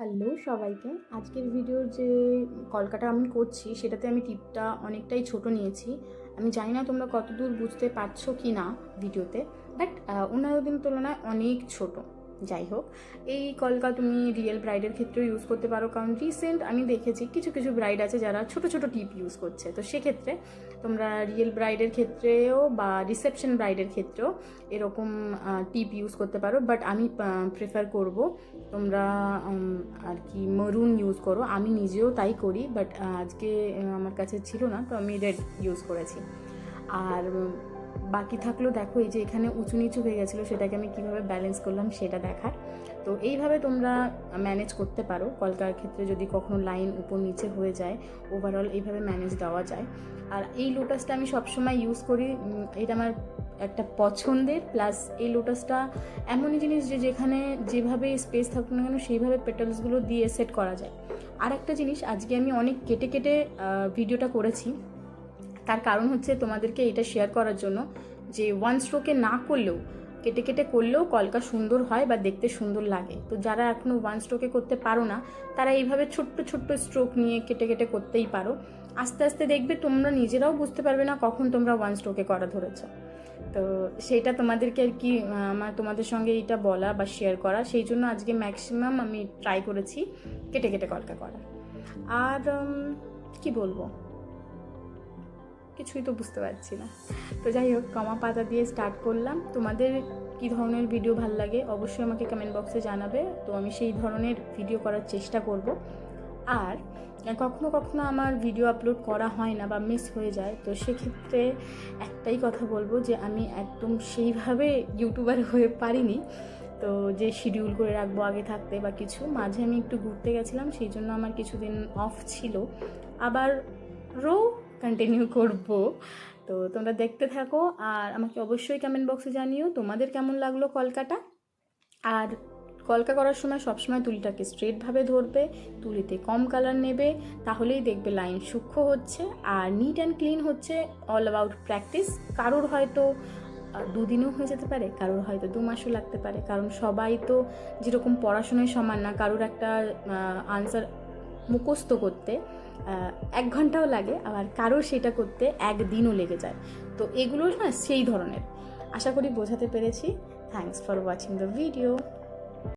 Hello সবাইকে। আজকের ভিডিওর যে কলকাটা আমি করছি সেটাতে আমি টিপটা অনেকটাই ছোট নিয়েছি। আমি জানি না তোমরা কতদূর বুঝতে পারছো কি না ভিডিওতে, বাট অন্যান্য দিনের তুলনায় অনেক ছোট। যাই হোক, এই কলকা তুমি রিয়েল ব্রাইডের ক্ষেত্রেও ইউজ করতে পারো, কারণ রিসেন্ট আমি দেখেছি কিছু কিছু ব্রাইড আছে যারা ছোট ছোট টিপ ইউজ করছে। তো সেক্ষেত্রে তোমরা রিয়েল ব্রাইডের ক্ষেত্রেও বা রিসেপশন ব্রাইডের ক্ষেত্রেও এরকম টিপ ইউজ করতে পারো, বাট আমি প্রেফার করব তোমরা আর কি মেরুন ইউজ করো। আমি নিজেও তাই করি, বাট আজকে আমার কাছে ছিল না, তো আমি রেড ইউজ করেছি। আর বাকি থাকলো দেখো, এই যে এখানে উঁচু নিচু হয়ে গেছিলো, সেটাকে আমি কীভাবে ব্যালেন্স করলাম সেটা দেখার। তো এইভাবে তোমরা ম্যানেজ করতে পারো কলকার ক্ষেত্রে, যদি কখনো লাইন উপর নিচে হয়ে যায়, ওভারঅল এইভাবে ম্যানেজ দেওয়া যায়। আর এই লোটাসটা আমি সবসময় ইউজ করি, এটা আমার একটা পছন্দের। প্লাস এই লোটাসটা এমনই জিনিস যে যেখানে যেভাবে স্পেস থাকুক না কেন সেইভাবে পেটালসগুলো দিয়ে সেট করা যায়। আর একটা জিনিস, আজকে আমি অনেক কেটে কেটে ভিডিওটা করেছি, তার কারণ হচ্ছে তোমাদেরকে এটা শেয়ার করার জন্য যে ওয়ান স্ট্রোকে না করলেও, কেটে কেটে করলেও কলকা সুন্দর হয় বা দেখতে সুন্দর লাগে। তো যারা এখনও ওয়ান স্ট্রোকে করতে পারো না, তারা এইভাবে ছোট্ট ছোট্ট স্ট্রোক নিয়ে কেটে কেটে করতেই পারো। আস্তে আস্তে দেখবে তোমরা নিজেরাও বুঝতে পারবে না কখন তোমরা ওয়ান স্ট্রোকে করা ধরেছ। তো সেইটা তোমাদেরকে আর কি আমার তোমাদের সঙ্গে এইটা বলা বা শেয়ার করা, সেই জন্য আজকে ম্যাক্সিমাম আমি ট্রাই করেছি কেটে কেটে কলকা করার। আর কি বলবো, কিছুই তো বুঝতে পারছি না। তো যাই হোক, কমা পাতা দিয়ে স্টার্ট করলাম। তোমাদের কি ধরনের ভিডিও ভালো লাগে অবশ্যই আমাকে কমেন্ট বক্সে জানাবে, তো আমি সেই ধরনের ভিডিও করার চেষ্টা করব। আর কখনো কখনো আমার ভিডিও আপলোড করা হয় না বা মিস হয়ে যায়, তো সেক্ষেত্রে একটাই কথা বলবো যে আমি একদম সেইভাবে ইউটিউবার হয়ে পারিনি। তো যে শিডিউল করে রাখবো আগে থাকতে বা কিছু, মাঝে আমি একটু ঘুরতে গেছিলাম, সেই জন্য আমার কিছুদিন অফ ছিল। আবার কন্টিনিউ করব। তো তোমরা দেখতে থাকো, আর আমাকে অবশ্যই কমেন্ট বক্সে জানিও তোমাদের কেমন লাগলো কলকাটা। আর কলকা করার সময় সবসময় তুলিটাকে স্ট্রেটভাবে ধরবে, তুলিতে কম কালার নেবে, তাহলেই দেখবে লাইন সূক্ষ্ম হচ্ছে আর নিট অ্যান্ড ক্লিন হচ্ছে। All about practice. কারোর হয়তো 2 দিনও হয়ে যেতে পারে, কারোর হয়তো 2 মাসও লাগতে পারে, কারণ সবাই তো যেরকম পড়াশোনায় সমান না। কারোর একটা আনসার মুখস্থ করতে 1 ঘন্টাও লাগে, আবার কারো সেটা করতে 1 দিনও লেগে যায়। তো এগুলো না সেই ধরনের। আশা করি বোঝাতে পেরেছি। Thanks for watching the video.